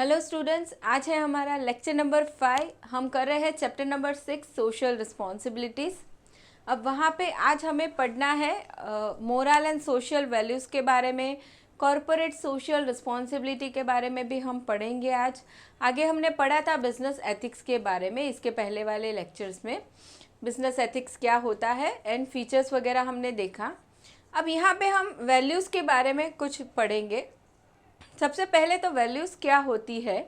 Hello students, आज है हमारा लेक्चर नंबर 5। हम कर रहे हैं चैप्टर नंबर 6 सोशल रिस्पॉन्सिबिलिटीज़। अब वहाँ पे आज हमें पढ़ना है मोरल एंड सोशल वैल्यूज़ के बारे में, कॉरपोरेट सोशल रिस्पॉन्सिबिलिटी के बारे में भी हम पढ़ेंगे आज। आगे हमने पढ़ा था बिजनेस एथिक्स के बारे में, इसके पहले वाले लेक्चर्स में बिजनेस एथिक्स क्या होता है एंड फीचर्स वगैरह हमने देखा। अब यहाँ पे हम वैल्यूज़ के बारे में कुछ पढ़ेंगे। सबसे पहले तो वैल्यूज़ क्या होती है,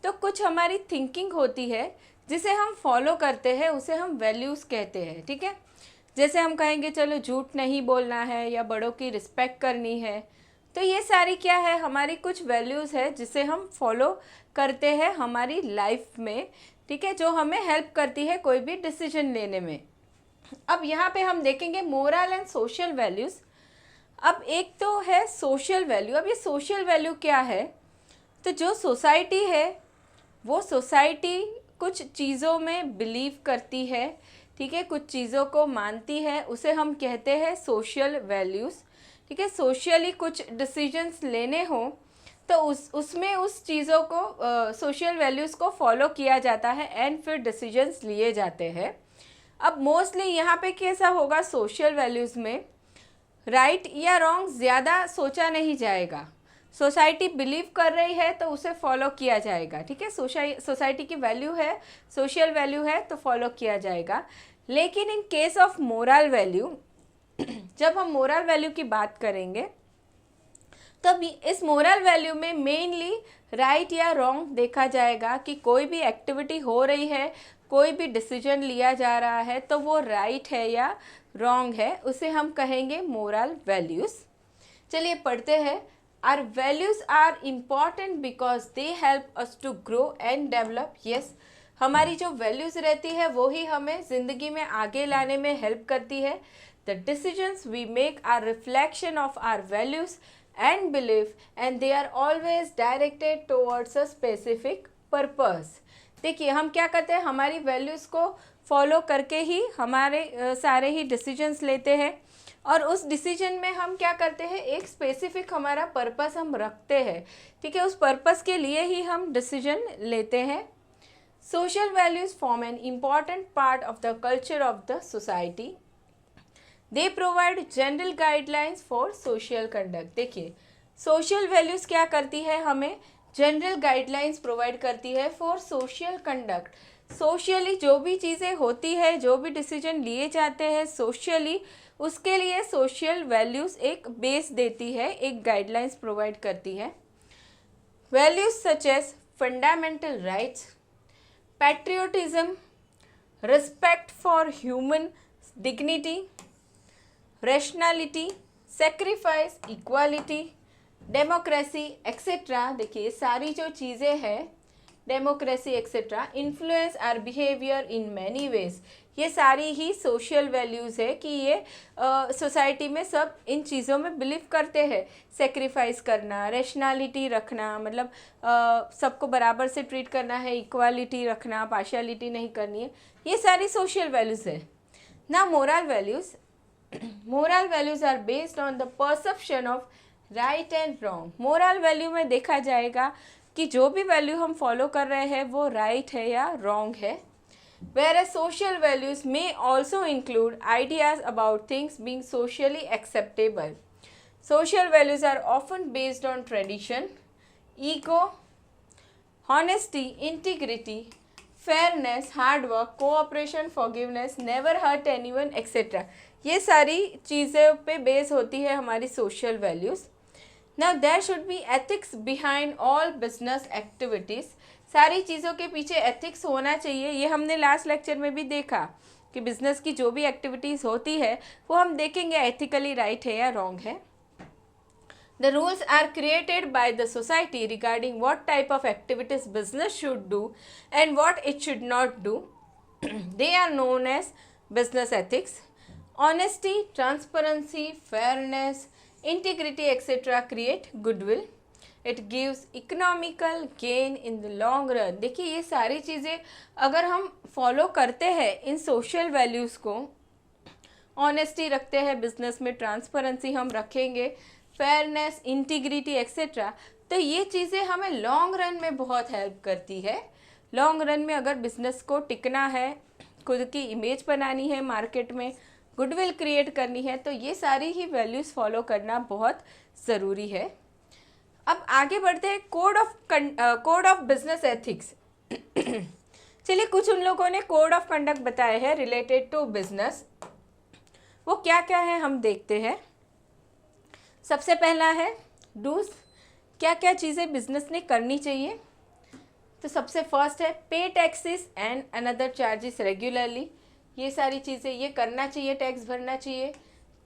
तो कुछ हमारी थिंकिंग होती है जिसे हम फॉलो करते हैं, उसे हम वैल्यूज़ कहते हैं। ठीक है, जैसे हम कहेंगे चलो झूठ नहीं बोलना है या बड़ों की रिस्पेक्ट करनी है, तो ये सारी क्या है, हमारी कुछ वैल्यूज़ है जिसे हम फॉलो करते हैं हमारी लाइफ में। ठीक है, जो हमें हेल्प करती है कोई भी डिसीजन लेने में। अब यहाँ पे हम देखेंगे मोरल एंड सोशल वैल्यूज़। अब एक तो है सोशल वैल्यू। अब ये सोशल वैल्यू क्या है, तो जो सोसाइटी है वो सोसाइटी कुछ चीज़ों में बिलीव करती है। ठीक है, कुछ चीज़ों को मानती है, उसे हम कहते हैं सोशल वैल्यूज़। ठीक है, सोशली कुछ डिसीजंस लेने हों तो उसमें उस चीज़ों को सोशल वैल्यूज़ को फॉलो किया जाता है एंड फिर डिसीजंस लिए जाते हैं। अब मोस्टली यहाँ पे कैसा होगा, सोशल वैल्यूज़ में राइट या रॉन्ग ज़्यादा सोचा नहीं जाएगा। सोसाइटी बिलीव कर रही है तो उसे फॉलो किया जाएगा। ठीक है, सोसाइटी की वैल्यू है, सोशल वैल्यू है तो फॉलो किया जाएगा। लेकिन in case of moral value, जब हम मोरल वैल्यू की बात करेंगे तब इस मोरल वैल्यू में मेनली राइट या रॉन्ग देखा जाएगा कि कोई भी एक्टिविटी हो रही है, कोई भी डिसीजन लिया जा रहा है तो वो राइट है या रॉन्ग है, उसे हम कहेंगे मोरल वैल्यूज़। चलिए पढ़ते हैं। Our values are important because they help us to grow and develop. Yes, हमारी जो वैल्यूज़ रहती है वो ही हमें ज़िंदगी में आगे लाने में हेल्प करती है। The decisions we make are reflection of our values and belief and they are always directed towards a specific purpose। देखिए हम क्या करते हैं, हमारी वैल्यूज़ को फॉलो करके ही हमारे सारे ही डिसीजंस लेते हैं और उस डिसीजन में हम क्या करते हैं, एक स्पेसिफिक हमारा पर्पस हम रखते हैं। ठीक है, उस पर्पस के लिए ही हम डिसीजन लेते हैं। Social values form an important part of the culture of the society. They provide general guidelines for social conduct. देखिए सोशल वैल्यूज़ क्या करती है, हमें जनरल गाइडलाइंस प्रोवाइड करती है फॉर सोशल कंडक्ट। सोशली जो भी चीज़ें होती है, जो भी डिसीजन लिए जाते हैं सोशली, उसके लिए सोशल वैल्यूज़ एक बेस देती है, एक गाइडलाइंस प्रोवाइड करती है। Values such as fundamental rights, patriotism, respect for human dignity, rationality, sacrifice, equality, democracy etcetera. देखिए सारी जो चीज़ें हैं, democracy etcetera, influence our behaviour in many ways. ये सारी ही सोशल वैल्यूज़ है कि ये सोसाइटी में सब इन चीज़ों में बिलीव करते हैं। सेक्रीफाइस करना, रैशनैलिटी रखना, मतलब सबको बराबर से ट्रीट करना है, इक्वालिटी रखना, पार्शियलिटी नहीं करनी है, ये सारी सोशल वैल्यूज़ है ना। Moral values, moral values are based on the perception of right and wrong. Moral value में देखा जाएगा कि जो भी वैल्यू हम फॉलो कर रहे हैं वो राइट है या रॉन्ग है। Whereas social values may also include ideas about things being socially acceptable. Social values are often based on tradition, ego, honesty, integrity, fairness, hard work, cooperation, forgiveness, never hurt anyone, etc. ये सारी चीज़ें पे base होती है हमारी social values. Now there should be ethics behind all business activities. सारी चीज़ों के पीछे एथिक्स होना चाहिए। ये हमने लास्ट लेक्चर में भी देखा कि बिजनेस की जो भी एक्टिविटीज़ होती है वो हम देखेंगे एथिकली राइट है या रॉन्ग है। The rules are created by the society regarding what type of activities business should do and what it should not do. They are known as business ethics. Honesty, transparency, fairness, integrity, etc. create goodwill. It gives economical gain in the long run. देखिए ये सारी चीज़ें अगर हम follow करते हैं इन social values को, honesty रखते हैं बिजनेस में, ट्रांसपेरेंसी हम रखेंगे, फेयरनेस, इंटीग्रिटी एक्सेट्रा, तो ये चीज़ें हमें लॉन्ग रन में बहुत हेल्प करती है। लॉन्ग रन में अगर बिजनेस को टिकना है, खुद की इमेज बनानी है मार्केट में, गुडविल क्रिएट करनी है, तो ये सारी ही वैल्यूज़ फॉलो करना बहुत ज़रूरी है। अब आगे बढ़ते हैं कोड ऑफ बिजनेस एथिक्स। चलिए, कुछ उन लोगों ने कोड ऑफ कंडक्ट बताए हैं रिलेटेड टू बिजनेस। वो क्या क्या है हम देखते हैं। सबसे पहला है डूज, क्या क्या चीज़ें बिजनेस ने करनी चाहिए। तो सबसे फर्स्ट है पे taxes and another charges regularly, ये सारी चीज़ें ये करना चाहिए, टैक्स भरना चाहिए।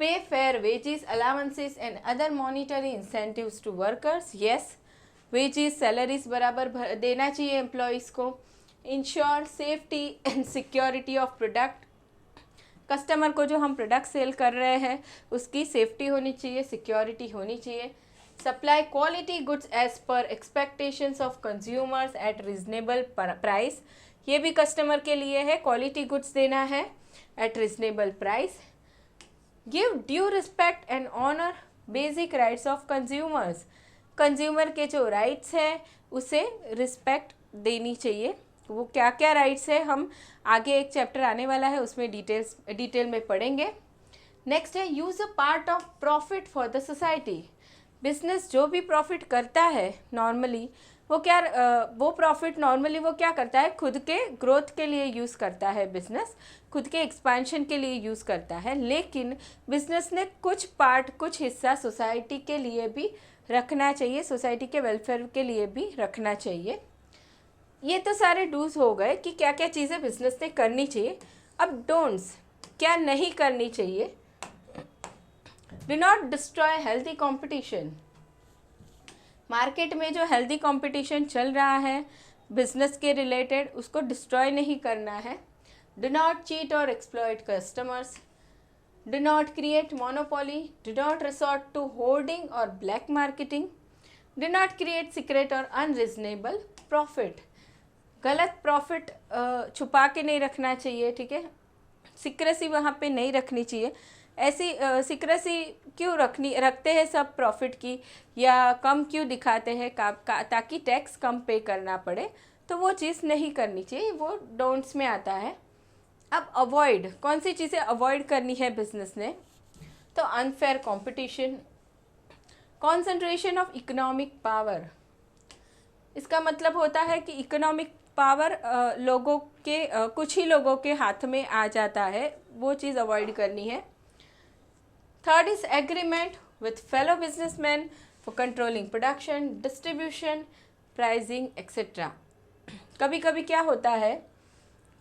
Pay fair wages, allowances and other monetary incentives to workers, yes, wages salaries बराबर देना चाहिए एम्प्लॉयज़ को। Ensure safety and security of product, customer को जो हम प्रोडक्ट सेल कर रहे हैं उसकी सेफ्टी होनी चाहिए, सिक्योरिटी होनी चाहिए। Supply quality goods as per expectations of consumers at reasonable price, ये भी कस्टमर के लिए है, क्वालिटी गुड्स देना है at reasonable price. Give due respect and honour basic rights of consumers, consumer के जो राइट्स हैं उसे रिस्पेक्ट देनी चाहिए। वो क्या क्या राइट्स है हम आगे एक चैप्टर आने वाला है उसमें डिटेल में पढ़ेंगे। नेक्स्ट है use a part of profit for the society, business जो भी प्रॉफिट करता है नॉर्मली वो प्रॉफिट नॉर्मली वो क्या करता है, खुद के ग्रोथ के लिए यूज़ करता है बिजनेस, खुद के एक्सपेंशन के लिए यूज़ करता है। लेकिन बिजनेस ने कुछ हिस्सा सोसाइटी के लिए भी रखना चाहिए, सोसाइटी के वेलफेयर के लिए भी रखना चाहिए। ये तो सारे डूज हो गए कि क्या क्या चीज़ें बिजनेस ने करनी चाहिए। अब डोंट्स, क्या नहीं करनी चाहिए। Do not destroy healthy competition, market में जो हेल्दी कंपटीशन चल रहा है बिजनेस के रिलेटेड उसको डिस्ट्रॉय नहीं करना है। डू नॉट चीट और exploit customers, do not create monopoly, do not resort to hoarding और black marketing, do not create secret और अनरिजनेबल प्रॉफिट, गलत प्रॉफिट छुपा के नहीं रखना चाहिए, ठीक है, सीक्रेसी वहाँ पे नहीं रखनी चाहिए। ऐसी सीक्रेसी क्यों रखते हैं सब प्रॉफिट की, या कम क्यों दिखाते हैं ताकि टैक्स कम पे करना पड़े, तो वो चीज़ नहीं करनी चाहिए, वो डोंट्स में आता है। अब अवॉइड, कौन सी चीज़ें अवॉइड करनी है बिजनेस ने, तो unfair competition, concentration of economic power, इसका मतलब होता है कि इकोनॉमिक पावर कुछ ही लोगों के हाथ में आ जाता है, वो चीज़ अवॉइड करनी है। Third is agreement with fellow businessman for controlling production, distribution, pricing etcetera. कभी कभी क्या होता है,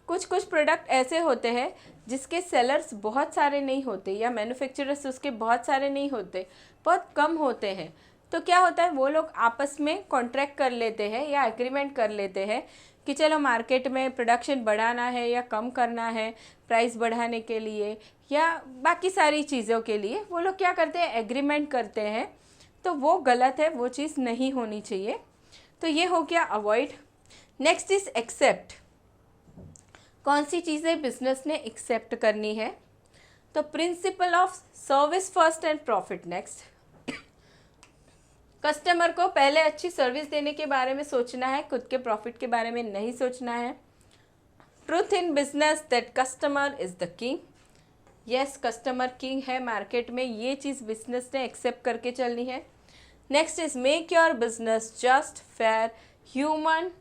कुछ प्रोडक्ट ऐसे होते हैं जिसके सेलर्स बहुत सारे नहीं होते या मैन्युफैक्चरर्स उसके बहुत सारे नहीं होते, बहुत कम होते हैं। तो क्या होता है, वो लोग आपस में कॉन्ट्रैक्ट कर लेते हैं या एग्रीमेंट कर लेते हैं कि चलो मार्केट में प्रोडक्शन बढ़ाना है या कम करना है, प्राइस बढ़ाने के लिए या बाकी सारी चीज़ों के लिए वो लोग क्या करते हैं, एग्रीमेंट करते हैं। तो वो गलत है, वो चीज़ नहीं होनी चाहिए। तो ये हो गया अवॉइड। नेक्स्ट इज एक्सेप्ट, कौन सी चीज़ें बिजनेस ने एक्सेप्ट करनी है, तो principle of service first and profit next, customer को पहले अच्छी सर्विस देने के बारे में सोचना है, खुद के प्रॉफिट के बारे में नहीं सोचना है। Truth in business that customer is the king, yes, customer king है मार्केट में, ये चीज़ बिजनेस ने एक्सेप्ट करके चलनी है। Next is make your business just, fair, human,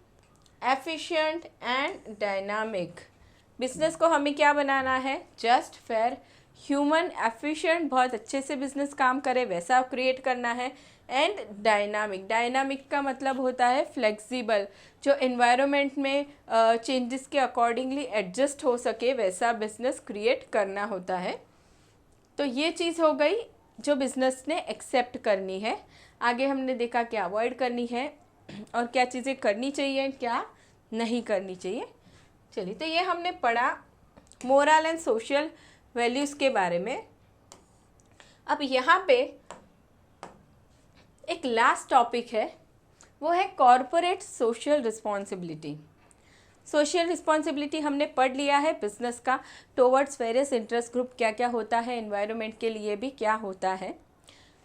efficient and dynamic. Business को हमें क्या बनाना है, जस्ट, फेयर, ह्यूमन, एफिशिएंट, बहुत अच्छे से बिजनेस काम करे वैसा क्रिएट करना है, एंड डायनामिक, डायनामिक का मतलब होता है फ्लेक्सिबल, जो एनवायरनमेंट में चेंजेस के अकॉर्डिंगली एडजस्ट हो सके वैसा बिजनेस क्रिएट करना होता है। तो ये चीज़ हो गई जो बिजनेस ने एक्सेप्ट करनी है। आगे हमने देखा क्या अवॉइड करनी है और क्या चीज़ें करनी चाहिए, क्या नहीं करनी चाहिए। चलिए, तो ये हमने पढ़ा मोरल एंड सोशल वैल्यूज़ के बारे में। अब यहाँ पे एक लास्ट टॉपिक है, वो है corporate social responsibility. Social responsibility हमने पढ़ लिया है बिजनेस का, टोवर्ड्स वेरियस इंटरेस्ट ग्रुप क्या क्या होता है, एनवायरनमेंट के लिए भी क्या होता है।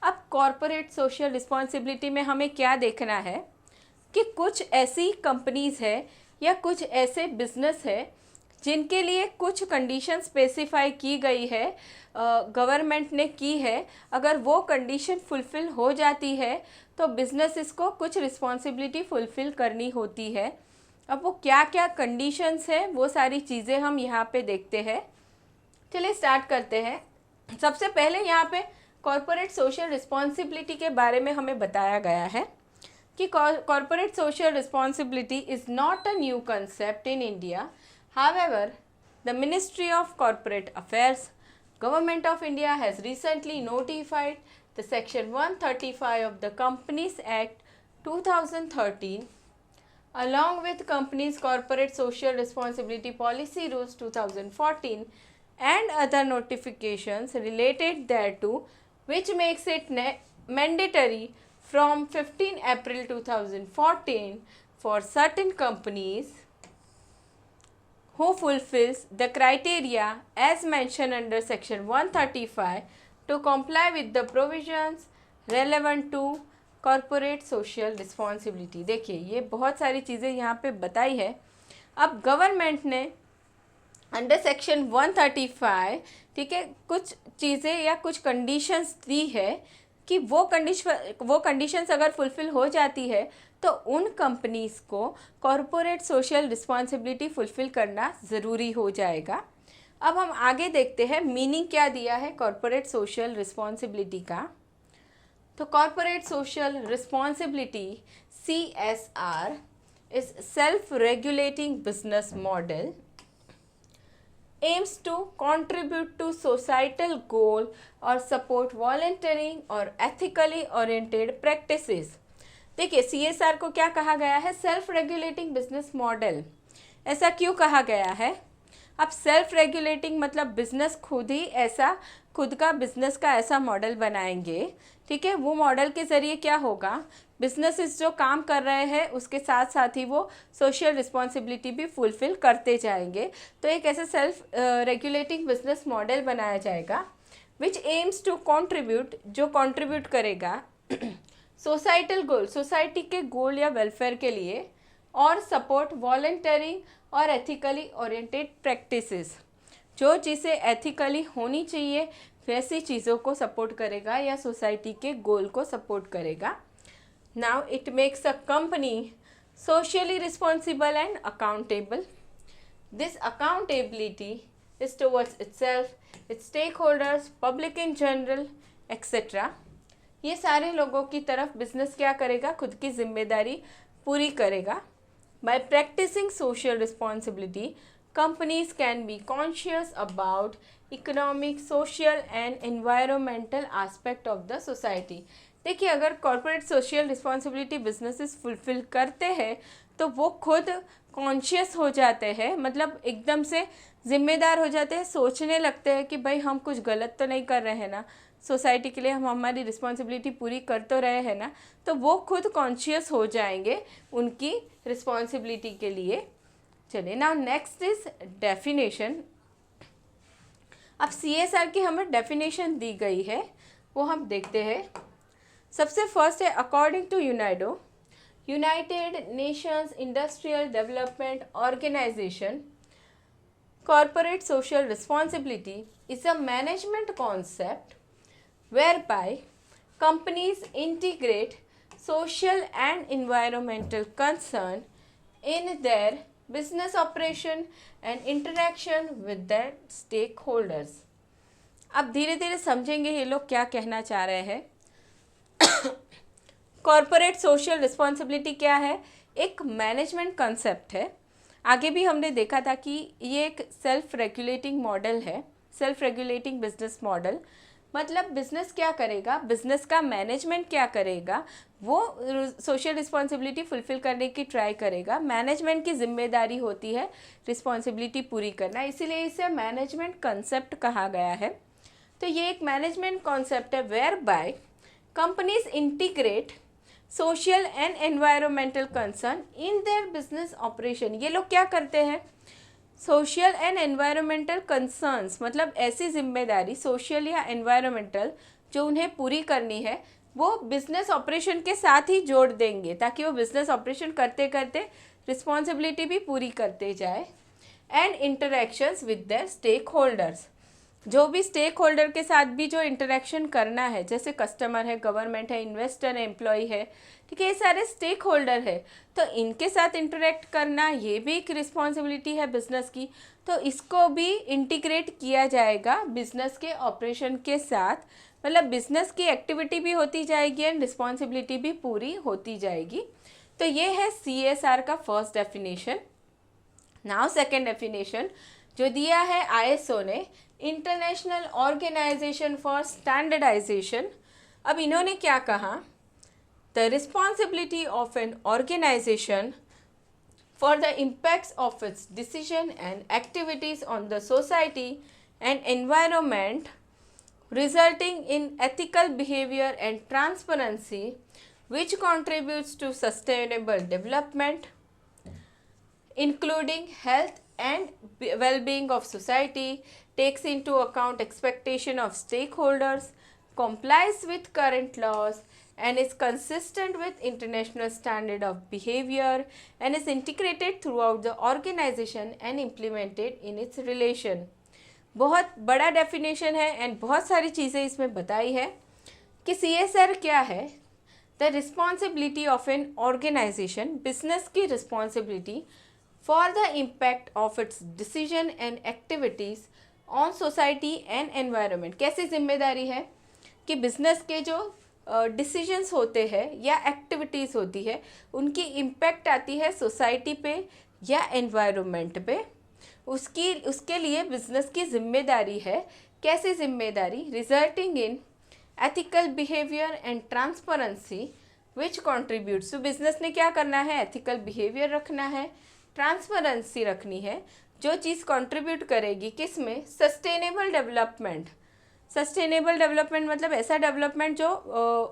अब कॉरपोरेट सोशल रिस्पॉन्सिबिलिटी में हमें क्या देखना है कि कुछ ऐसी कंपनीज़ है या कुछ ऐसे बिजनेस है जिनके लिए कुछ कंडीशन स्पेसिफाई की गई है, गवर्नमेंट ने की है। अगर वो कंडीशन फुलफ़िल हो जाती है तो बिज़नेस इसको कुछ रिस्पॉन्सिबिलिटी फुलफ़िल करनी होती है। अब वो क्या क्या कंडीशंस है वो सारी चीज़ें हम यहाँ पे देखते हैं। चलिए स्टार्ट करते हैं। सबसे पहले यहाँ पे कॉरपोरेट सोशल रिस्पॉन्सिबिलिटी के बारे में हमें बताया गया है कि corporate social responsibility is not a new concept in India. However, the ministry of corporate affairs, government of India has recently notified the section 135 of the companies act 2013 along with companies corporate social responsibility policy rules 2014 and other notifications related thereto, which makes it mandatory from 15 April 2014 for certain companies who fulfills the criteria as mentioned under section 135 to comply with the provisions relevant to corporate social responsibility. देखिए ये बहुत सारी चीज़ें यहाँ पे बताई है। अब गवर्नमेंट ने अंडर सेक्शन 135, ठीक है, कुछ चीज़ें या कुछ कंडीशंस दी है कि वो कंडीशंस अगर फुलफ़िल हो जाती है तो उन कंपनीज़ को कॉरपोरेट सोशल रिस्पॉन्सिबिलिटी फुलफ़िल करना ज़रूरी हो जाएगा। अब हम आगे देखते हैं मीनिंग क्या दिया है कॉरपोरेट सोशल रिस्पॉन्सिबिलिटी का। तो corporate social responsibility CSR is self-regulating business model aims to contribute to societal goal or support volunteering or ethically oriented practices। देखिए CSR को क्या कहा गया है? Self regulating business model. ऐसा क्यों कहा गया है? अब सेल्फ रेगुलेटिंग मतलब बिजनेस खुद का बिजनेस का ऐसा मॉडल बनाएंगे, ठीक है। वो मॉडल के ज़रिए क्या होगा, बिजनेसेस जो काम कर रहे हैं उसके साथ साथ ही वो सोशल रिस्पॉन्सिबिलिटी भी फुलफ़िल करते जाएंगे। तो एक ऐसा सेल्फ रेगुलेटिंग बिजनेस मॉडल बनाया जाएगा विच एम्स टू कॉन्ट्रीब्यूट, जो कॉन्ट्रीब्यूट करेगा सोसाइटल गोल, सोसाइटी के गोल या वेलफेयर के लिए, और सपोर्ट वॉलंटियरिंग और एथिकली ओरिएंटेड प्रैक्टिसेस, जो चीज़ें एथिकली होनी चाहिए वैसी चीज़ों को सपोर्ट करेगा या सोसाइटी के गोल को सपोर्ट करेगा। Now it makes a company socially responsible and accountable. This accountability is towards itself, its stakeholders, public in general etcetera. ये सारे लोगों की तरफ बिजनेस क्या करेगा, खुद की जिम्मेदारी पूरी करेगा। By practicing social responsibility, companies can be conscious about economic, social and environmental aspect of the society। देखिए अगर corporate social responsibility businesses fulfil करते हैं तो वो खुद कॉन्शियस हो जाते हैं, मतलब एकदम से ज़िम्मेदार हो जाते हैं, सोचने लगते हैं कि भाई हम कुछ गलत तो नहीं कर रहे हैं ना, सोसाइटी के लिए हम हमारी रिस्पॉन्सिबिलिटी पूरी कर तो रहे हैं ना। तो वो खुद कॉन्शियस हो जाएंगे उनकी रिस्पॉन्सिबिलिटी के लिए। चलिए नाउ नेक्स्ट इज डेफिनेशन। अब CSR की हमें डेफिनेशन दी गई है, वो हम देखते हैं। सबसे फर्स्ट है according to UNIDO, United Nations Industrial Development Organization, corporate social responsibility is a management concept whereby companies integrate social and environmental concern in their business operation and interaction with their stakeholders। अब धीरे धीरे समझेंगे ये लोग क्या कहना चाह रहे हैं। कॉरपोरेट सोशल रिस्पॉन्सिबिलिटी क्या है? एक मैनेजमेंट कंसेप्ट है। आगे भी हमने देखा था कि ये एक सेल्फ रेगुलेटिंग मॉडल है, सेल्फ रेगुलेटिंग बिजनेस मॉडल। मतलब बिजनेस क्या करेगा, बिजनेस का मैनेजमेंट क्या करेगा, वो सोशल रिस्पॉन्सिबिलिटी फुलफ़िल करने की ट्राई करेगा। मैनेजमेंट की जिम्मेदारी होती है रिस्पॉन्सिबिलिटी पूरी करना, इसीलिए इसे मैनेजमेंट कंसेप्ट कहा गया है। तो ये एक मैनेजमेंट कॉन्सेप्ट है whereby companies integrate social and environmental concern in their business operation. ये लोग क्या करते हैं, सोशल एंड एनवायरमेंटल कंसर्न्स, मतलब ऐसी जिम्मेदारी सोशल या एनवायरमेंटल जो उन्हें पूरी करनी है वो बिजनेस ऑपरेशन के साथ ही जोड़ देंगे, ताकि वो बिजनेस ऑपरेशन करते करते रिस्पॉन्सिबिलिटी भी पूरी करते जाए। And interactions with the stakeholders, जो भी स्टेक होल्डर के साथ भी जो इंटरेक्शन करना है, जैसे कस्टमर है, गवर्नमेंट है, इन्वेस्टर है, एम्प्लॉय है, ठीक है, ये सारे स्टेक होल्डर है, तो इनके साथ इंटरेक्ट करना ये भी एक रिस्पॉन्सिबिलिटी है बिजनेस की। तो इसको भी इंटीग्रेट किया जाएगा बिजनेस के ऑपरेशन के साथ, मतलब बिजनेस की एक्टिविटी भी होती जाएगी एंड रिस्पॉन्सिबिलिटी भी पूरी होती जाएगी। तो ये है CSR का first definition. Now second definition जो दिया है ISO ने, इंटरनेशनल ऑर्गेनाइजेशन फॉर स्टैंडर्डाइजेशन। अब इन्होंने क्या कहा, the responsibility of an organisation for the impacts of its decision and activities on the society and environment, resulting in ethical behavior and transparency, which contributes to sustainable development, including health and well-being of society, takes into account expectation of stakeholders, complies with current laws, and is consistent with international standard of behavior, and is integrated throughout the organization and implemented in its relation। बहुत बड़ा definition है and बहुत सारी चीज़ें इसमें बताई है कि CSR क्या है। The responsibility of an organisation, business की responsibility for the impact of its decision and activities on society and environment. कैसी जिम्मेदारी है कि बिजनेस के जो डिसीजंस होते हैं या एक्टिविटीज़ होती है उनकी इम्पैक्ट आती है सोसाइटी पे या एनवायरनमेंट पे, उसके लिए बिजनेस की जिम्मेदारी है। कैसी जिम्मेदारी, resulting in ethical behaviour and transparency which contributes. तो बिजनेस ने क्या करना है, एथिकल बिहेवियर रखना है, ट्रांसपेरेंसी रखनी है, जो चीज़ कंट्रीब्यूट करेगी किस में, सस्टेनेबल डेवलपमेंट। सस्टेनेबल डेवलपमेंट मतलब ऐसा डेवलपमेंट जो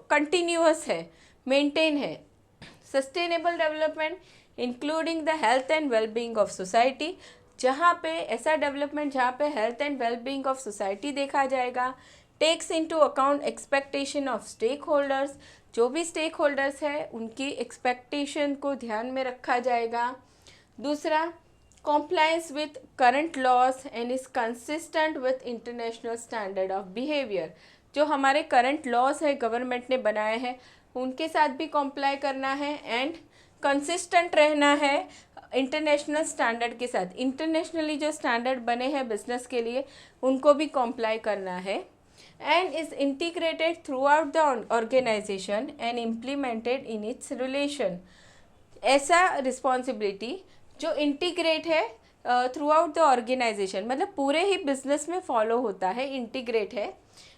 कंटिन्यूअस है, मेंटेन है। Sustainable development including the health and wellbeing of society, जहाँ पे ऐसा डेवलपमेंट जहाँ पे health and wellbeing of society देखा जाएगा। Takes into account expectation of stakeholders, जो भी स्टेक होल्डर्स है उनकी एक्सपेक्टेशन को ध्यान में रखा जाएगा। दूसरा, complies with current laws and is consistent with international standard of behavior। जो हमारे करंट लॉज है गवर्नमेंट ने बनाए हैं उनके साथ भी कॉम्प्लाई करना है एंड कंसिस्टेंट रहना है इंटरनेशनल स्टैंडर्ड के साथ। इंटरनेशनली जो स्टैंडर्ड बने हैं बिजनेस के लिए उनको भी कॉम्प्लाई करना है। And is integrated throughout the organisation and implemented in its relation. ऐसा रिस्पॉन्सिबिलिटी जो इंटीग्रेट है थ्रू आउट द ऑर्गेनाइजेशन, मतलब पूरे ही बिजनेस में फॉलो होता है, इंटीग्रेट है,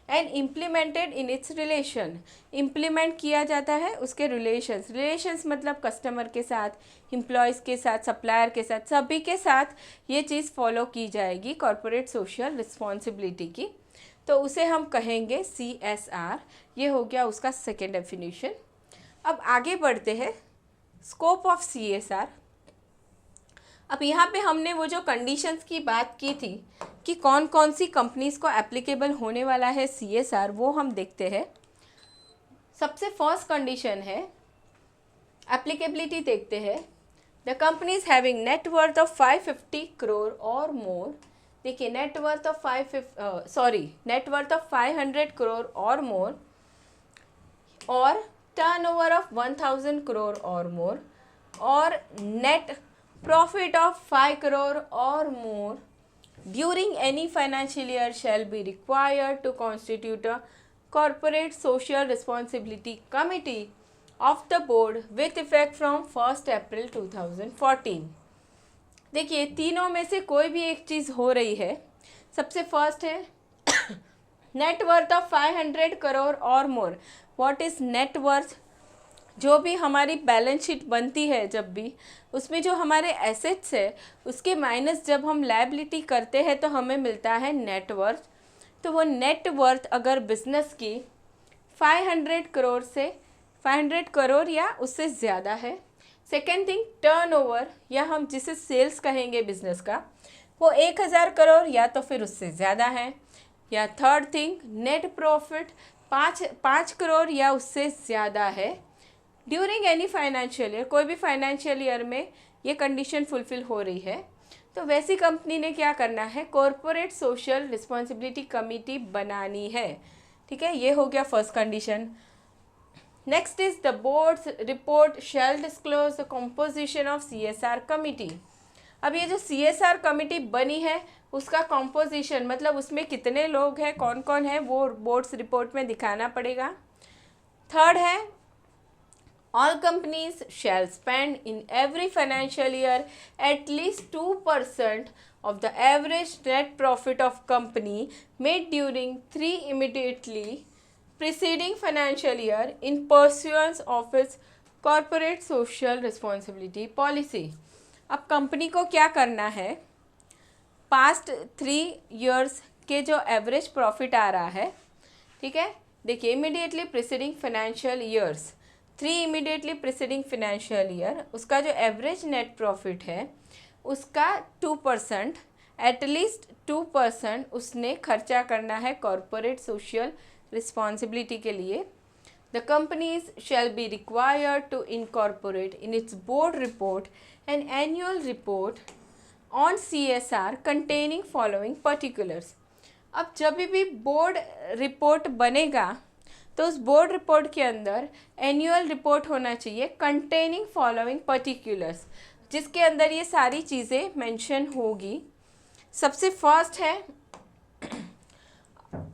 and implemented in its relation, implement किया जाता है उसके रिलेशंस मतलब कस्टमर के साथ, एम्प्लॉयज़ के साथ, सप्लायर के साथ, सभी के साथ ये चीज़ फॉलो की जाएगी कॉरपोरेट सोशल रिस्पॉन्सिबिलिटी की। तो उसे हम कहेंगे CSR। ये हो गया उसका सेकेंड डेफिनेशन। अब आगे बढ़ते हैं, स्कोप ऑफ CSR। अब यहाँ पे हमने वो जो कंडीशंस की बात की थी कि कौन कौन सी कंपनीज़ को एप्लीकेबल होने वाला है CSR, वो हम देखते हैं। सबसे फर्स्ट कंडीशन है एप्लीकेबिलिटी, देखते हैं। The companies having net worth of 550 crore और मोर। देखिए नेट वर्थ ऑफ 500 करोड़ और मोर, और टर्नओवर ऑफ 1000 करोड़ और मोर, और net profit of 5 crore or more during any financial year shall be required to constitute a corporate social responsibility committee of the board with effect from 1st April 2014। देखिए तीनों में से कोई भी एक चीज़ हो रही है। सबसे फर्स्ट है नेट वर्थ ऑफ 500 करोड़ और मोर। व्हाट इज़ नेट वर्थ, जो भी हमारी बैलेंस शीट बनती है जब भी उसमें जो हमारे एसेट्स है उसके माइनस जब हम लायबिलिटी करते हैं तो हमें मिलता है नेट वर्थ। तो वो नेट वर्थ अगर बिजनेस की 500 करोड़ से 500 करोड़ या उससे ज़्यादा है। सेकेंड थिंग, टर्नओवर या हम जिसे सेल्स कहेंगे बिजनेस का, वो 1000 करोड़ या तो फिर उससे ज़्यादा है। या थर्ड थिंग, नेट प्रॉफिट पाँच करोड़ या उससे ज़्यादा है ड्यूरिंग एनी फाइनेंशियल ईयर, कोई भी फाइनेंशियल ईयर में ये कंडीशन फुलफिल हो रही है, तो वैसी कंपनी ने क्या करना है, कॉरपोरेट सोशल रिस्पॉन्सिबिलिटी कमिटी बनानी है। ठीक है, ये हो गया first condition. Next is the boards report shell disclose the composition of CSR committee. अब ये जो CSR कमिटी बनी है उसका कॉम्पोजिशन मतलब उसमें कितने लोग हैं, कौन कौन है, वो बोर्ड्स रिपोर्ट में दिखाना पड़ेगा। थर्ड है all companies shall spend in every financial year at least 2% of the average net profit of company made during 3 immediately preceding financial year in pursuance of its corporate social responsibility policy। अब company को क्या करना है, past 3 years के जो average profit आ रहा है, ठीक है, देखिए immediately preceding financial years, 3 immediately preceding financial year, उसका जो एवरेज नेट प्रॉफिट है उसका 2%, एटलीस्ट 2% उसने खर्चा करना है कॉरपोरेट सोशल रिस्पॉन्सिबिलिटी के लिए। The companies shall be required to incorporate in its board report and annual report on CSR containing following particulars. अब जब भी बोर्ड रिपोर्ट बनेगा तो उस बोर्ड रिपोर्ट के अंदर एनुअल रिपोर्ट होना चाहिए कंटेनिंग फॉलोइंग पर्टिकुलर्स, जिसके अंदर ये सारी चीज़ें मेंशन होगी। सबसे फर्स्ट है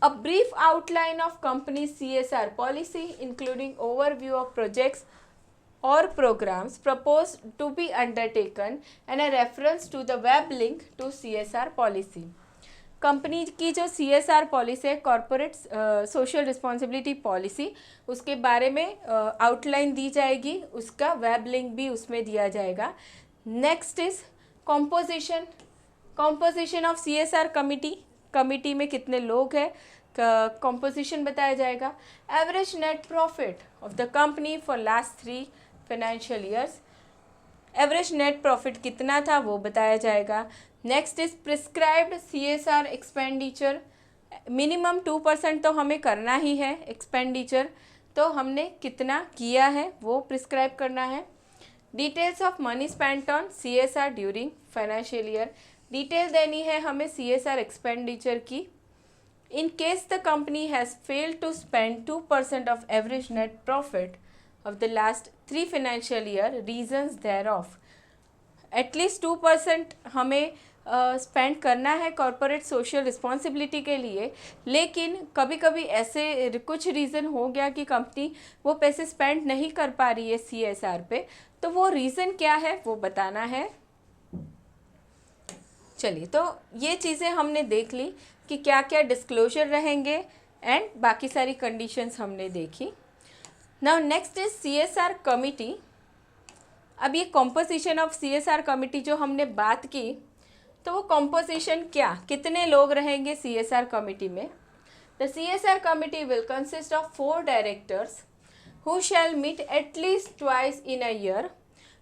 a brief outline of company CSR policy including overview of projects or programs proposed to be undertaken and a reference to the web link to CSR policy। Company की जो CSR पॉलिसी है, corporate social responsibility policy, उसके बारे में outline दी जाएगी, उसका web link भी उसमें दिया जाएगा। Next is composition of CSR committee में कितने लोग हैं, कॉम्पोजिशन बताया जाएगा। Average net profit of the company for last 3 financial years, average net profit कितना था वो बताया जाएगा। Next is prescribed CSR expenditure, minimum 2% तो हमें करना ही है एक्सपेंडिचर, तो हमने कितना किया है वो प्रिस्क्राइब करना है। Details of money spent on CSR during financial year, detail देनी है हमें CSR एक्सपेंडिचर की। In case the company has failed to spend 2% of average net profit of the last 3 financial year, reasons thereof। At least 2% हमें spend करना है corporate social responsibility के लिए, लेकिन कभी कभी ऐसे कुछ रीज़न हो गया कि कंपनी वो पैसे स्पेंड नहीं कर पा रही है CSR पे, तो वो रीज़न क्या है वो बताना है। चलिए, तो ये चीज़ें हमने देख ली कि क्या क्या डिस्क्लोजर रहेंगे एंड बाकी सारी कंडीशंस हमने देखी। Now next is CSR committee. अब ये कॉम्पोजिशन ऑफ CSR कमिटी जो हमने बात की, तो वो कॉम्पोजिशन क्या, कितने लोग रहेंगे CSR कमिटी में। The CSR committee will consist of 4 directors who shall meet at least twice in a year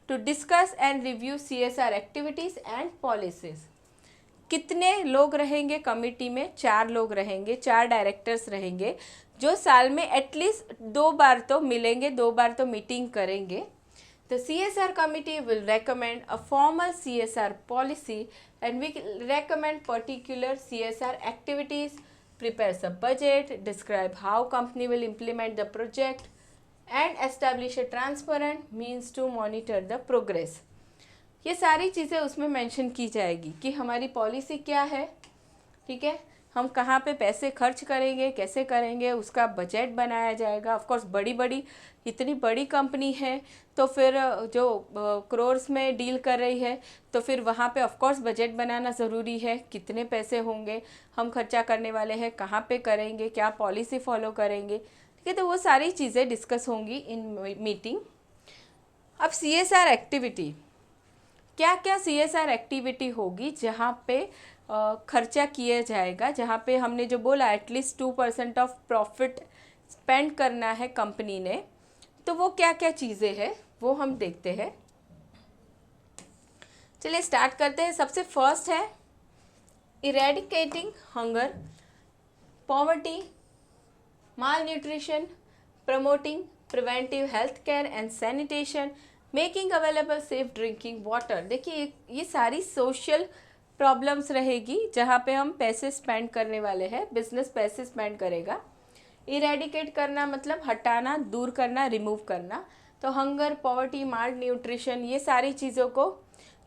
to discuss and review CSR activities and policies. कितने लोग रहेंगे कमिटी में, 4 लोग रहेंगे, 4 डायरेक्टर्स रहेंगे जो साल में एटलीस्ट 2 बार तो मिलेंगे, 2 बार तो मीटिंग करेंगे। The CSR committee will recommend a formal CSR policy and we recommend particular CSR activities, prepares a budget, describe how company will implement the project and establish a transparent means to monitor the progress। ये सारी चीज़ें उसमें mention की जाएगी कि हमारी policy क्या है, ठीक है, हम कहाँ पे पैसे खर्च करेंगे, कैसे करेंगे, उसका बजट बनाया जाएगा। ऑफ कोर्स बड़ी इतनी बड़ी कंपनी है तो फिर जो करोर्स में डील कर रही है तो फिर वहाँ पे ऑफ कोर्स बजट बनाना ज़रूरी है, कितने पैसे होंगे हम खर्चा करने वाले हैं, कहाँ पे करेंगे, क्या पॉलिसी फॉलो करेंगे, ठीक है, तो वो सारी चीज़ें डिस्कस होंगी इन मीटिंग। अब CSR एक्टिविटी, क्या क्या CSR एक्टिविटी होगी जहाँ पे खर्चा किया जाएगा, जहाँ पे हमने जो बोला एटलीस्ट 2% ऑफ प्रॉफिट स्पेंड करना है कंपनी ने, तो वो क्या क्या चीज़ें हैं वो हम देखते हैं। चलिए स्टार्ट करते हैं। सबसे फर्स्ट है eradicating hunger, poverty malnutrition, promoting preventive health care and sanitation, making available safe drinking water. देखिए ये सारी सोशल प्रॉब्लम्स रहेगी जहाँ पे हम पैसे स्पेंड करने वाले हैं, बिजनेस पैसे स्पेंड करेगा। इरेडिकेट करना मतलब हटाना, दूर करना, रिमूव करना। तो हंगर, पॉवर्टी, माल न्यूट्रिशन, ये सारी चीज़ों को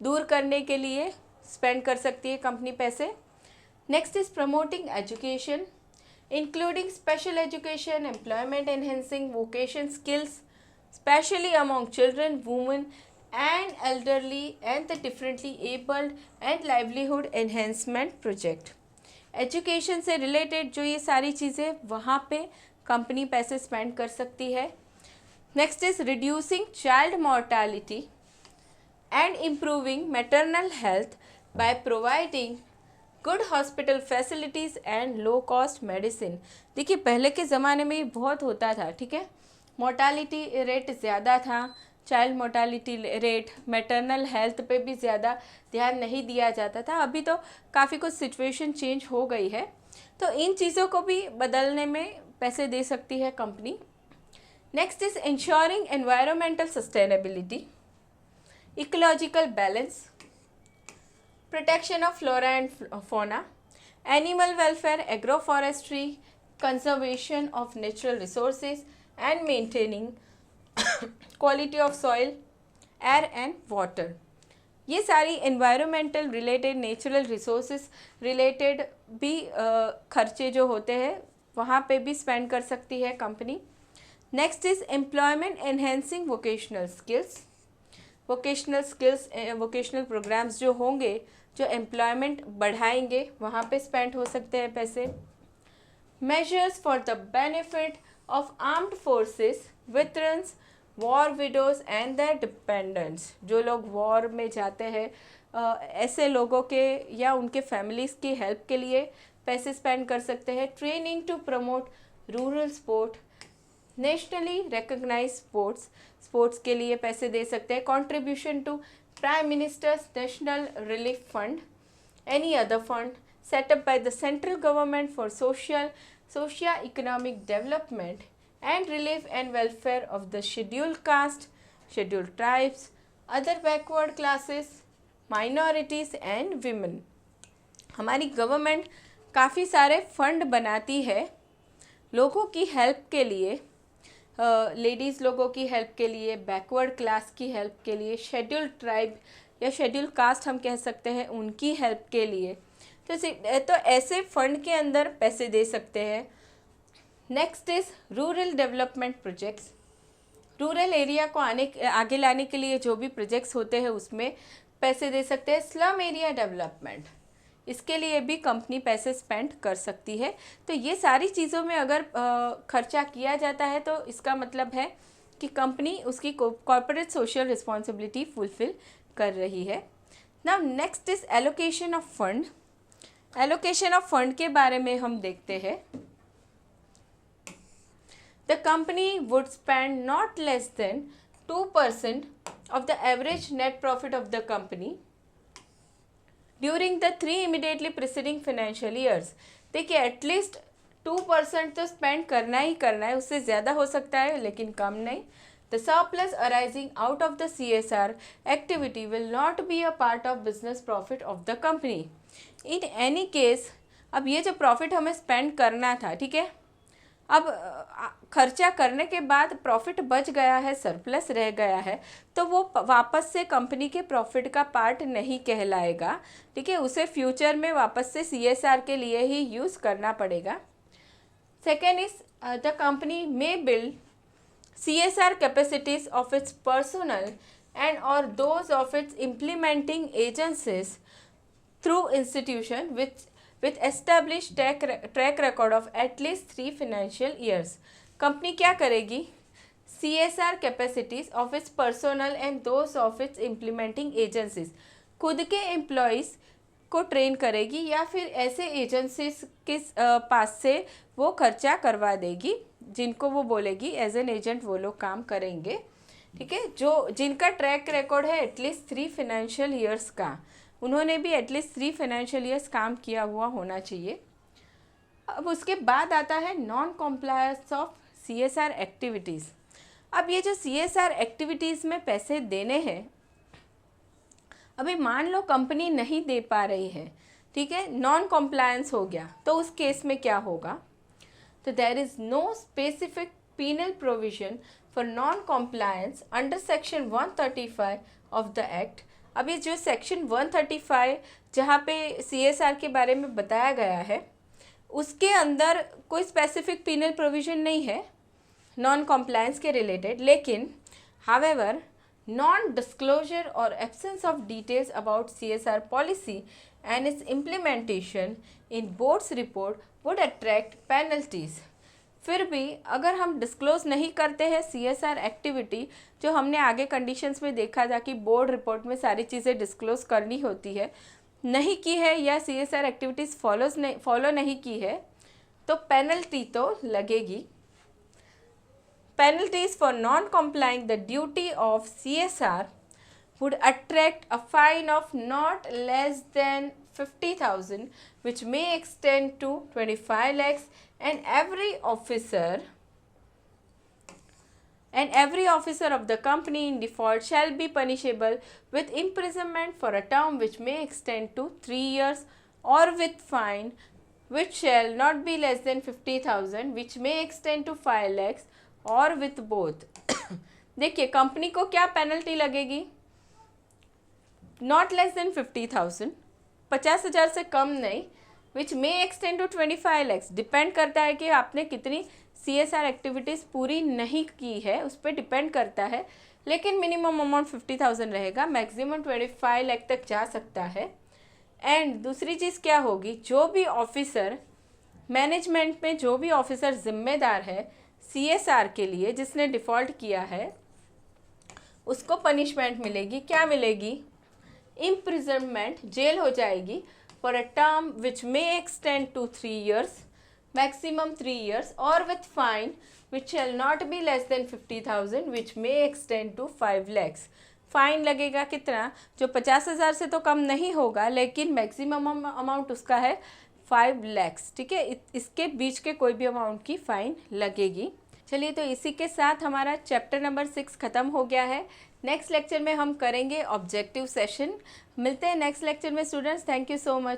दूर करने के लिए स्पेंड कर सकती है कंपनी पैसे। Next is promoting education, including special education, employment enhancing vocation skills, especially among children, women and elderly and the differently abled, and livelihood enhancement project। Education से रिलेटेड जो ये सारी चीज़ें वहाँ पे कंपनी पैसे स्पेंड कर सकती है। Next is reducing child mortality and improving maternal health by providing good hospital facilities and low cost medicine. देखिए पहले के ज़माने में ये बहुत होता था, ठीक है, मोर्टालिटी रेट ज़्यादा था, child mortality rate, maternal health पे भी ज़्यादा ध्यान नहीं दिया जाता था। अभी तो काफ़ी कुछ सिचुएशन चेंज हो गई है, तो इन चीज़ों को भी बदलने में पैसे दे सकती है company. Next is ensuring environmental sustainability, ecological balance, protection of flora and fauna, animal welfare, agro forestry, conservation of natural resources and maintaining quality of soil, air and water। ये सारी environmental related, natural resources related भी खर्चे जो होते हैं वहाँ पे भी स्पेंड कर सकती है company. Next is employment enhancing vocational skills, vocational programmes जो होंगे जो एम्प्लॉयमेंट बढ़ाएंगे वहाँ पे स्पेंड हो सकते हैं पैसे। Measures for the benefit of armed forces, veterans, war widows and their dependents। जो लोग वॉर में जाते हैं ऐसे लोगों के या उनके फैमिलीज़ की हेल्प के लिए पैसे स्पेंड कर सकते हैं। Training to promote rural sport, nationally recognise sports के लिए पैसे दे सकते हैं। Contribution to prime minister's national relief fund, any other fund set up by the central government for socio-economic development and relief and welfare of the scheduled caste, scheduled tribes, other backward classes, minorities and women। हमारी government काफ़ी सारे fund बनाती है लोगों की help के लिए, ladies लोगों की हेल्प के लिए, बैकवर्ड क्लास की हेल्प के लिए, शेड्यूल्ड ट्राइब या शेड्यूल्ड कास्ट हम कह सकते हैं उनकी हेल्प के लिए। तो ऐसे फंड के अंदर पैसे दे सकते हैं। Next is rural development projects, rural area को आगे लाने के लिए जो भी प्रोजेक्ट्स होते हैं उसमें पैसे दे सकते हैं। स्लम एरिया डेवलपमेंट, इसके लिए भी कंपनी पैसे स्पेंड कर सकती है। तो ये सारी चीज़ों में अगर खर्चा किया जाता है तो इसका मतलब है कि कंपनी उसकी कॉर्पोरेट सोशल रिस्पॉन्सिबिलिटी फुलफिल कर रही है। Now next is allocation of fund. Allocation of fund के बारे में हम देखते हैं। The company would spend not less than 2% of the average net profit of the company during the 3 immediately preceding financial years. देखिए एटलीस्ट 2% तो spend करना ही करना है, उससे ज़्यादा हो सकता है लेकिन कम नहीं। The surplus arising out of the CSR activity will not be a part of business profit of the company. In any case, अब ये जो प्रॉफिट हमें स्पेंड करना था, ठीक है, अब खर्चा करने के बाद प्रॉफिट बच गया है, सरप्लस रह गया है, तो वो वापस से कंपनी के प्रॉफिट का पार्ट नहीं कहलाएगा, ठीक है, उसे फ्यूचर में वापस से CSR के लिए ही यूज़ करना पड़ेगा। Second is the company may build CSR capacities of its personnel and or those of its implementing agencies through institution with established track record of at least 3 financial years। Company क्या करेगी? CSR capacities of its personnel and those of its implementing agencies, खुद के employees को train करेगी या फिर ऐसे agencies के पास से वो खर्चा करवा देगी जिनको वो बोलेगी एज एन एजेंट वो लोग काम करेंगे, ठीक है, जो जिनका ट्रैक रिकॉर्ड है एटलीस्ट 3 फाइनेंशियल ईयर्स का, उन्होंने भी एटलीस्ट 3 फाइनेंशियल ईयर्स काम किया हुआ होना चाहिए। अब उसके बाद आता है non compliance of CSR activities. अब ये जो CSR एक्टिविटीज़ में पैसे देने हैं, अभी मान लो कंपनी नहीं दे पा रही है, ठीक है, नॉन कॉम्प्लायंस हो गया, तो उस केस में क्या होगा? तो there is no specific penal provision for non compliance under section 135 of the act. अब ये जो सेक्शन 135 जहाँ पे CSR के बारे में बताया गया है, उसके अंदर कोई स्पेसिफिक पीनल प्रोविजन नहीं है नॉन कॉम्प्लायंस के रिलेटेड, लेकिन however non-disclosure or absence of details about CSR policy and its implementation in board's report would attract penalties। फिर भी अगर हम डिस्क्लोज नहीं करते हैं CSR एक्टिविटी, जो हमने आगे कंडीशंस में देखा था कि बोर्ड रिपोर्ट में सारी चीज़ें डिस्क्लोज करनी होती है, नहीं की है या CSR एक्टिविटीज़ फॉलो नहीं की है, तो पेनल्टी तो लगेगी। Penalties for non-complying the duty of CSR would attract a fine of not less than 50,000, which may extend to 25 lakhs, and every officer of the company in default shall be punishable with imprisonment for a term which may extend to 3 years, or with fine which shall not be less than 50,000, which may extend to 5 lakhs, और with both. देखिए company को क्या penalty लगेगी? Not less than 50,000, 50,000 से कम नहीं, which may extend to 25 lakhs. Depend करता है कि आपने कितनी CSR एक्टिविटीज़ पूरी नहीं की है, उस पर डिपेंड करता है, लेकिन मिनिमम अमाउंट 50,000 रहेगा, मैक्सिमम 25 लाख तक जा सकता है। एंड दूसरी चीज़ क्या होगी? जो भी ऑफिसर मैनेजमेंट में जो भी ऑफिसर जिम्मेदार है CSR के लिए, जिसने डिफ़ॉल्ट किया है, उसको पनिशमेंट मिलेगी। क्या मिलेगी? इम्प्रिजनमेंट, जेल हो जाएगी, for a term which may extend to 3 years, maximum 3 years, और with fine which shall not be less than 50,000, which may extend to 5 lakhs। Fine लगेगा कितना? जो 50,000 से तो कम नहीं होगा, लेकिन मैक्सिमम अमाउंट उसका है 5 lakhs, ठीक है, इसके बीच के कोई भी अमाउंट की फ़ाइन लगेगी। चलिए, तो इसी के साथ हमारा चैप्टर नंबर 6 ख़त्म हो गया है। नेक्स्ट लेक्चर में हम करेंगे ऑब्जेक्टिव सेशन। मिलते हैं नेक्स्ट लेक्चर में students. Thank you so much.